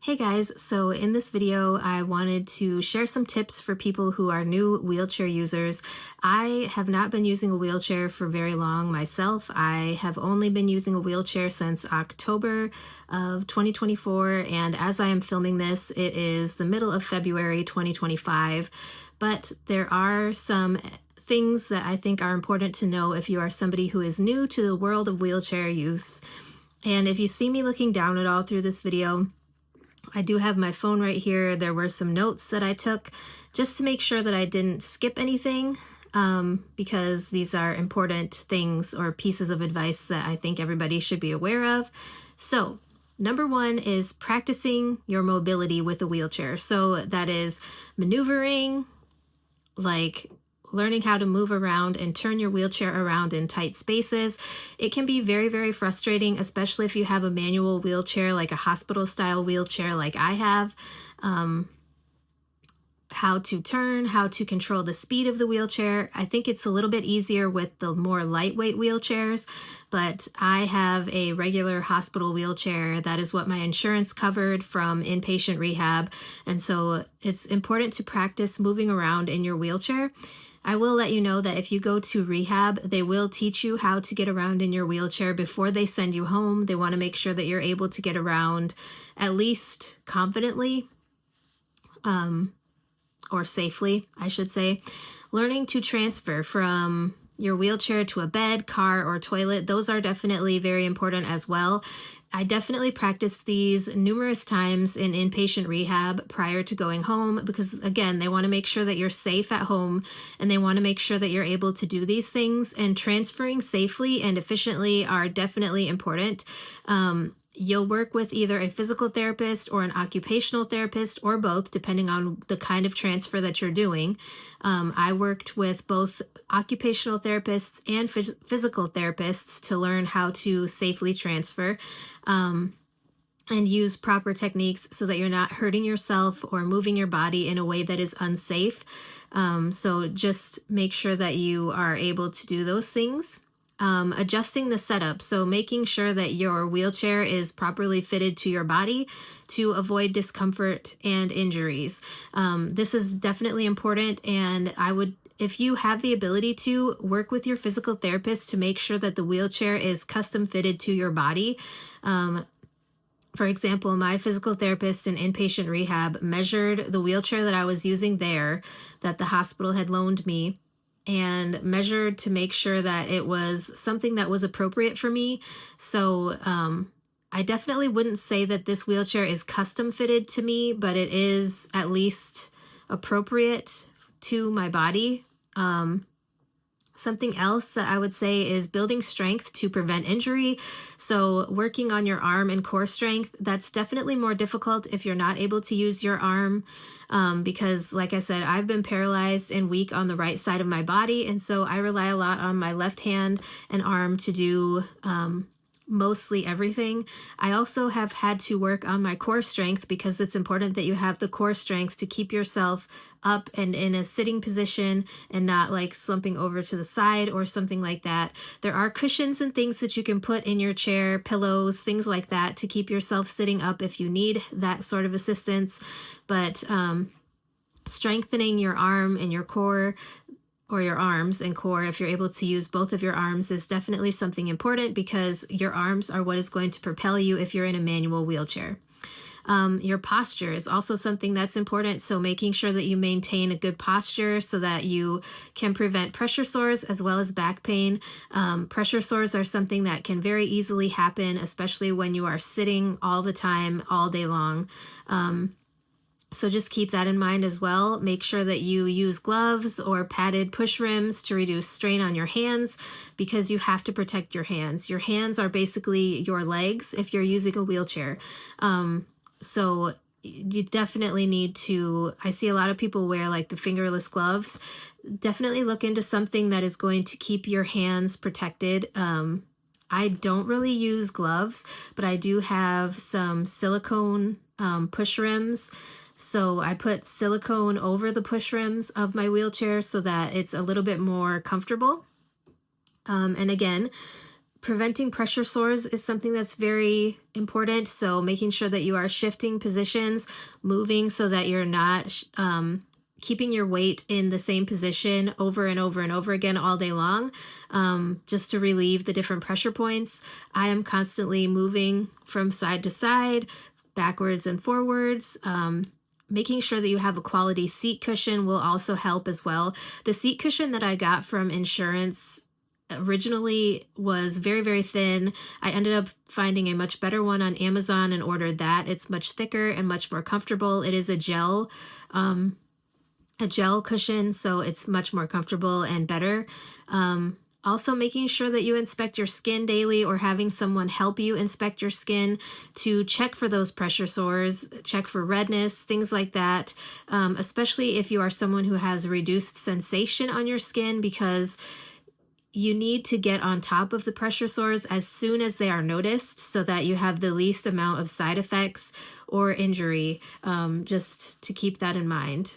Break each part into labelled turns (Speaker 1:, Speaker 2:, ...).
Speaker 1: Hey guys, so in this video, I wanted to share some tips for people who are new wheelchair users. I have not been using a wheelchair for very long myself. I have only been using a wheelchair since October of 2024, and as I am filming this, it is the middle of February 2025. But there are some things that I think are important to know if you are somebody who is new to the world of wheelchair use. And if you see me looking down at all through this video, I do have my phone right here. There were some notes that I took just to make sure that I didn't skip anything, because these are important things or pieces of advice that I think everybody should be aware of. So, number one is practicing your mobility with a wheelchair. So that is maneuvering, like learning how to move around and turn your wheelchair around in tight spaces. It can be very, very frustrating, especially if you have a manual wheelchair, like a hospital style wheelchair like I have. How to turn, how to control the speed of the wheelchair. I think it's a little bit easier with the more lightweight wheelchairs, but I have a regular hospital wheelchair. That is what my insurance covered from inpatient rehab. And so it's important to practice moving around in your wheelchair. I will let you know that if you go to rehab, they will teach you how to get around in your wheelchair before they send you home. They want to make sure that you're able to get around at least confidently. Or safely, I should say. Learning to transfer from your wheelchair to a bed, car, or toilet, those are definitely very important as well. I definitely practiced these numerous times in inpatient rehab prior to going home because, again, they want to make sure that you're safe at home and they want to make sure that you're able to do these things. And transferring safely and efficiently are definitely important. You'll work with either a physical therapist or an occupational therapist or both, depending on the kind of transfer that you're doing. I worked with both occupational therapists and physical therapists to learn how to safely transfer and use proper techniques so that you're not hurting yourself or moving your body in a way that is unsafe. So just make sure that you are able to do those things. Adjusting the setup, so making sure that your wheelchair is properly fitted to your body to avoid discomfort and injuries. This is definitely important, and I would, if you have the ability to, work with your physical therapist to make sure that the wheelchair is custom fitted to your body. For example, my physical therapist in inpatient rehab measured the wheelchair that I was using there that the hospital had loaned me and measured to make sure that it was something that was appropriate for me. So I definitely wouldn't say that this wheelchair is custom fitted to me, but it is at least appropriate to my body. Something else that I would say is building strength to prevent injury. So working on your arm and core strength, that's definitely more difficult if you're not able to use your arm. Because like I said, I've been paralyzed and weak on the right side of my body. And so I rely a lot on my left hand and arm to do mostly everything. I also have had to work on my core strength because it's important that you have the core strength to keep yourself up and in a sitting position and not like slumping over to the side or something like that. There are cushions and things that you can put in your chair, pillows, things like that to keep yourself sitting up if you need that sort of assistance. But strengthening your arm and your core, or your arms and core, if you're able to use both of your arms, is definitely something important because your arms are what is going to propel you if you're in a manual wheelchair. Your posture is also something that's important. So making sure that you maintain a good posture so that you can prevent pressure sores as well as back pain. Pressure sores are something that can very easily happen, especially when you are sitting all the time, all day long. So just keep that in mind as well. Make sure that you use gloves or padded push rims to reduce strain on your hands because you have to protect your hands. Your hands are basically your legs if you're using a wheelchair. So you definitely need to, I see a lot of people wear like the fingerless gloves. Definitely look into something that is going to keep your hands protected. I don't really use gloves, but I do have some silicone push rims. So I put silicone over the push rims of my wheelchair so that it's a little bit more comfortable. And again, Preventing pressure sores is something that's very important. So making sure that you are shifting positions, moving so that you're not keeping your weight in the same position over and over and over again all day long, just to relieve the different pressure points. I am constantly moving from side to side, backwards and forwards. Making sure that you have a quality seat cushion will also help as well. The seat cushion that I got from insurance originally was very, very thin. I ended up finding a much better one on Amazon and ordered that. It's much thicker and much more comfortable. It is um, a gel cushion, so it's much more comfortable and better. Also, making sure that you inspect your skin daily or having someone help you inspect your skin to check for those pressure sores, check for redness, things like that. Especially if you are someone who has reduced sensation on your skin, because you need to get on top of the pressure sores as soon as they are noticed so that you have the least amount of side effects or injury, just to keep that in mind.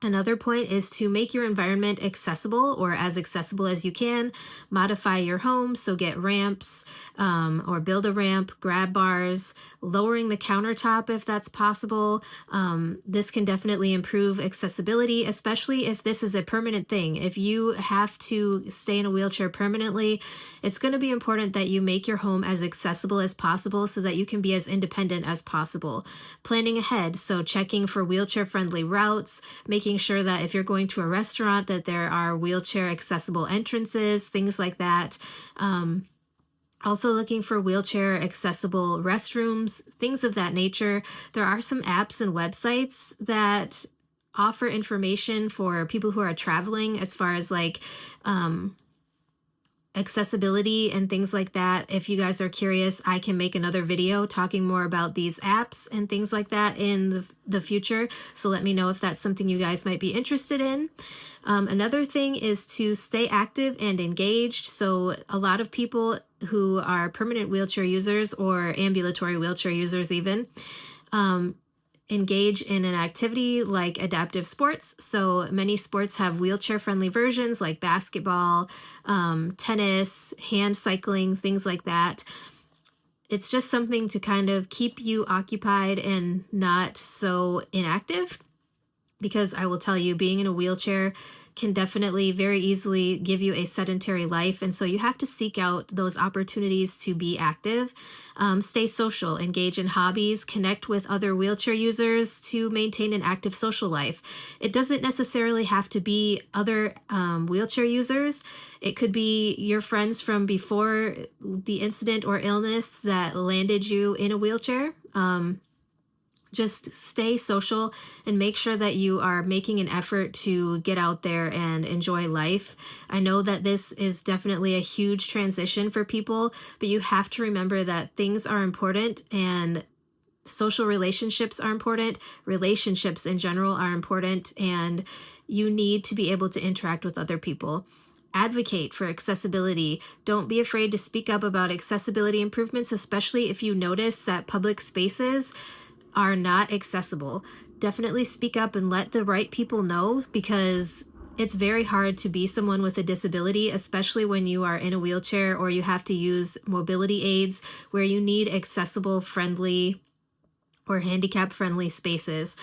Speaker 1: Another point is to make your environment accessible or as accessible as you can. Modify your home, so get ramps, or build a ramp, grab bars, lowering the countertop if that's possible. This can definitely improve accessibility, especially if this is a permanent thing. If you have to stay in a wheelchair permanently, it's going to be important that you make your home as accessible as possible so that you can be as independent as possible. Planning ahead, so checking for wheelchair friendly routes, making sure that if you're going to a restaurant that there are wheelchair accessible entrances, things like that. Also looking for wheelchair accessible restrooms, things of that nature. There are some apps and websites that offer information for people who are traveling as far as like accessibility and things like that. If you guys are curious, I can make another video talking more about these apps and things like that in the future. So let me know if that's something you guys might be interested in. Another thing is to stay active and engaged. So a lot of people who are permanent wheelchair users or ambulatory wheelchair users even, engage in an activity like adaptive sports. So many sports have wheelchair friendly versions like basketball, tennis, hand cycling, things like that. It's just something to kind of keep you occupied and not so inactive, because I will tell you, being in a wheelchair can definitely very easily give you a sedentary life. And so you have to seek out those opportunities to be active, stay social, engage in hobbies, connect with other wheelchair users to maintain an active social life. It doesn't necessarily have to be other wheelchair users. It could be your friends from before the incident or illness that landed you in a wheelchair. Just stay social and make sure that you are making an effort to get out there and enjoy life. I know that this is definitely a huge transition for people, but you have to remember that things are important and social relationships are important. Relationships in general are important, and you need to be able to interact with other people. Advocate for accessibility. Don't be afraid to speak up about accessibility improvements, especially if you notice that public spaces are not accessible. Definitely speak up and let the right people know, because it's very hard to be someone with a disability, especially when you are in a wheelchair or you have to use mobility aids where you need accessible, friendly, or handicap friendly spaces.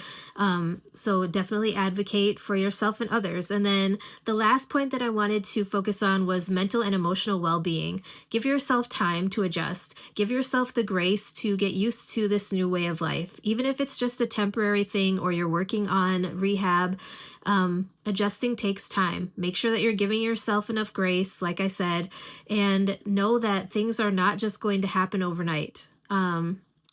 Speaker 1: So definitely advocate for yourself and others. And then the last point that I wanted to focus on was mental and emotional well-being. Give yourself time to adjust. Give yourself the grace to get used to this new way of life. Even if it's just a temporary thing or you're working on rehab, adjusting takes time. Make sure that you're giving yourself enough grace, like I said, and know that things are not just going to happen overnight.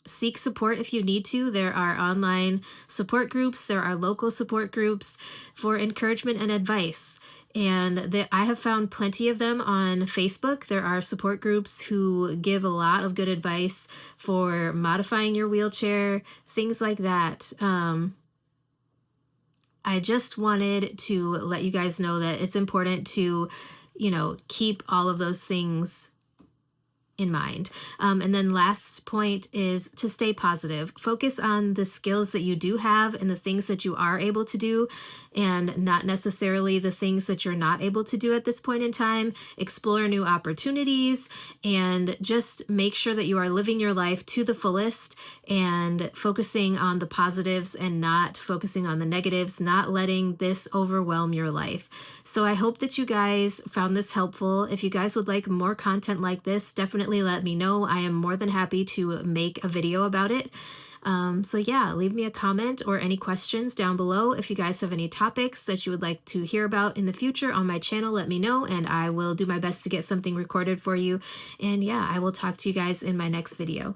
Speaker 1: Seek support if you need to. There are online support groups, there are local support groups for encouragement and advice. And I have found plenty of them on Facebook. There are support groups who give a lot of good advice for modifying your wheelchair, things like that. I just wanted to let you guys know that it's important to, keep all of those things in mind. And then last point is to stay positive. Focus on the skills that you do have and the things that you are able to do, and not necessarily the things that you're not able to do at this point in time. Explore new opportunities and just make sure that you are living your life to the fullest and focusing on the positives and not focusing on the negatives, not letting this overwhelm your life. So I hope that you guys found this helpful. If you guys would like more content like this, definitely let me know. I am more than happy to make a video about it. So yeah, leave me a comment or any questions down below. If you guys have any topics that you would like to hear about in the future on my channel, let me know and I will do my best to get something recorded for you. And yeah, I will talk to you guys in my next video.